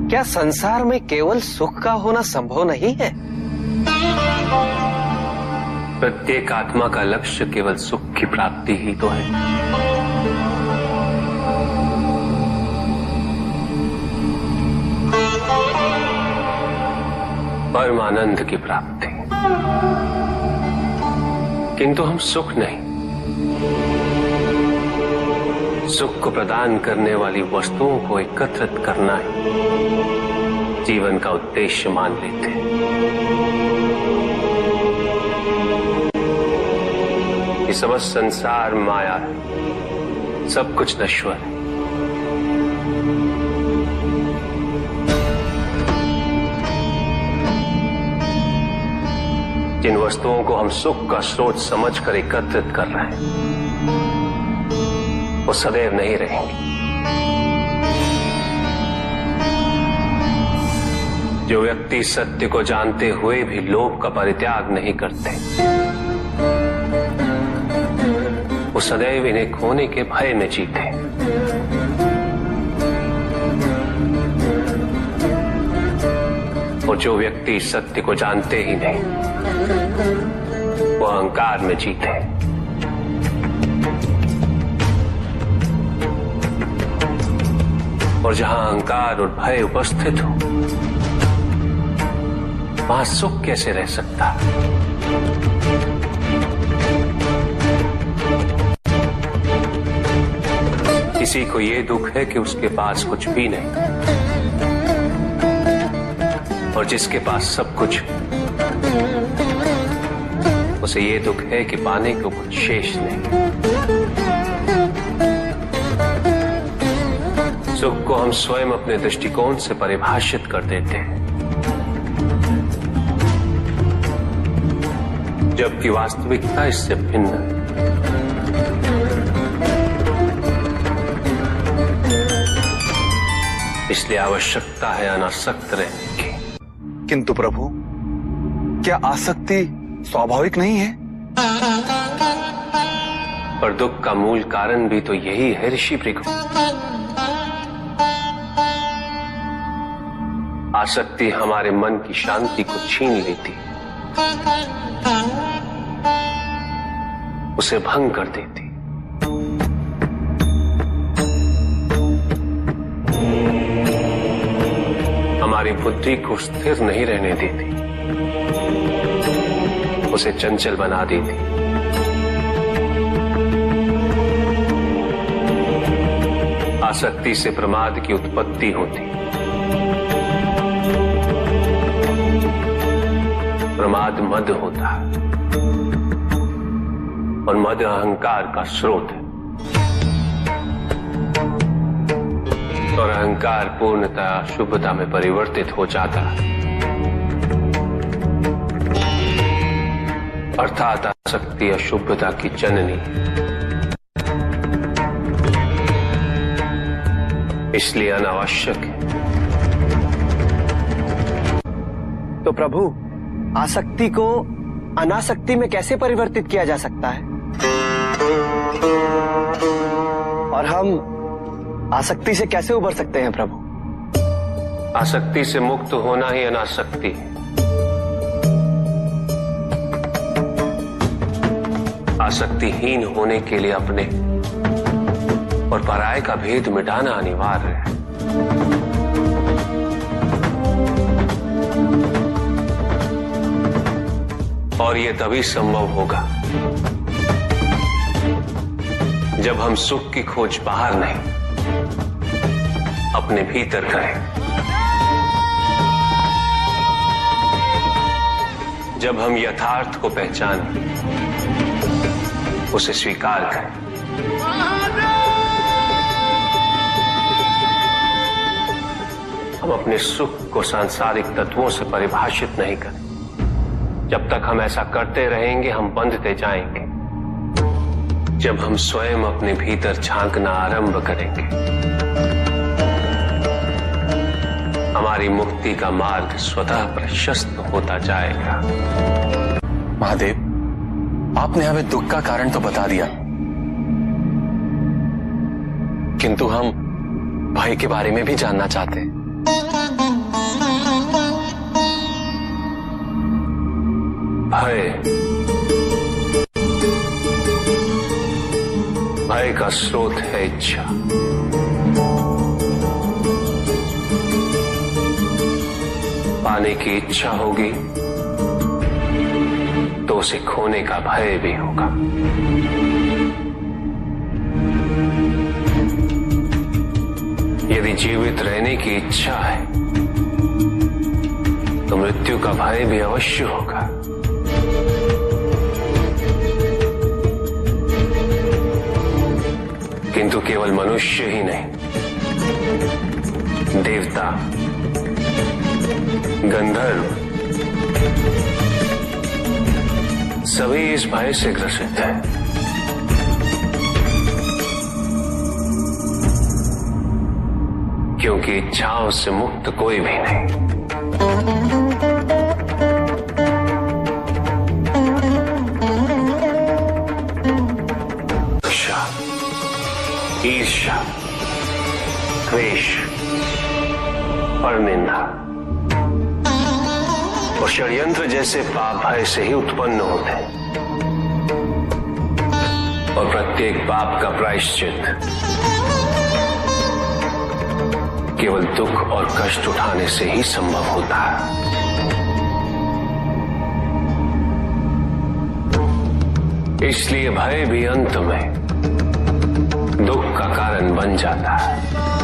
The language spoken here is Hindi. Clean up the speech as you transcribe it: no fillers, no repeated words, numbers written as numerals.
क्या संसार में केवल सुख का होना संभव नहीं है? प्रत्येक आत्मा का लक्ष्य केवल सुख की प्राप्ति ही तो है। परमानंद की प्राप्ति। किंतु हम सुख नहीं, सुख को प्रदान करने वाली वस्तुओं को एकत्रित करना ही जीवन का उद्देश्य मान लेते हैं। ये समस्त संसार माया है, सब कुछ नश्वर है। जिन वस्तुओं को हम सुख का स्रोत समझकर एकत्रित कर रहे हैं वो सदैव नहीं रहेंगी। जो व्यक्ति सत्य को जानते हुए भी लोभ का परित्याग नहीं करते, वो सदैव इन्हें खोने के भय में जीते। और जो व्यक्ति सत्य को जानते ही नहीं, वो अहंकार में जीते। और जहां अहंकार और भय उपस्थित हो, वहां सुख कैसे रह सकता? किसी को ये दुख है कि उसके पास कुछ भी नहीं, और जिसके पास सब कुछ, उसे ये दुख है कि पाने को कुछ शेष नहीं। सुख को हम स्वयं अपने दृष्टिकोण से परिभाषित कर देते हैं, जबकि वास्तविकता इससे भिन्न है। इसलिए आवश्यकता है अनासक्त रहने की। किंतु प्रभु, क्या आसक्ति स्वाभाविक नहीं है? पर दुख का मूल कारण भी तो यही है ऋषि भृगु। आसक्ति हमारे मन की शांति को छीन लेती, उसे भंग कर देती। हमारी बुद्धि को स्थिर नहीं रहने देती, उसे चंचल बना देती। आसक्ति से प्रमाद की उत्पत्ति होती। प्रमाद मद होता है, और मद अहंकार का स्रोत है। और अहंकार पूर्णतः शुभता में परिवर्तित हो जाता है, अर्थात आसक्ति अशुभता की जननी। इसलिए अनावश्यक है। तो प्रभु, आसक्ति को अनासक्ति में कैसे परिवर्तित किया जा सकता है? और हम आसक्ति से कैसे उबर सकते हैं प्रभु? आसक्ति से मुक्त होना ही अनासक्ति है। आसक्तिहीन होने के लिए अपने और पराये का भेद मिटाना अनिवार्य है। और यह तभी संभव होगा जब हम सुख की खोज बाहर नहीं, अपने भीतर करें। जब हम यथार्थ को पहचानें, उसे स्वीकार करें। हम अपने सुख को सांसारिक तत्वों से परिभाषित नहीं करें। जब तक हम ऐसा करते रहेंगे, हम बंधते जाएंगे। जब हम स्वयं अपने भीतर झांकना आरंभ करेंगे, हमारी मुक्ति का मार्ग स्वतः प्रशस्त होता जाएगा। महादेव, आपने हमें दुख का कारण तो बता दिया, किंतु हम भय के बारे में भी जानना चाहते हैं। भय का स्रोत है इच्छा। पाने की इच्छा होगी तो उसे खोने का भय भी होगा। यदि जीवित रहने की इच्छा है तो मृत्यु का भय भी अवश्य होगा। किंतु केवल मनुष्य ही नहीं, देवता, गंधर्व सभी इस भय से ग्रसित हैं। क्योंकि इच्छाओं से मुक्त कोई भी नहीं। ईर्ष्या, द्वेष और निंदा और षड्यंत्र जैसे पाप भय से ही उत्पन्न होते हैं। और प्रत्येक पाप का प्रायश्चित केवल दुख और कष्ट उठाने से ही संभव होता है। इसलिए भय भी अंत में दुख का कारण बन जाता है।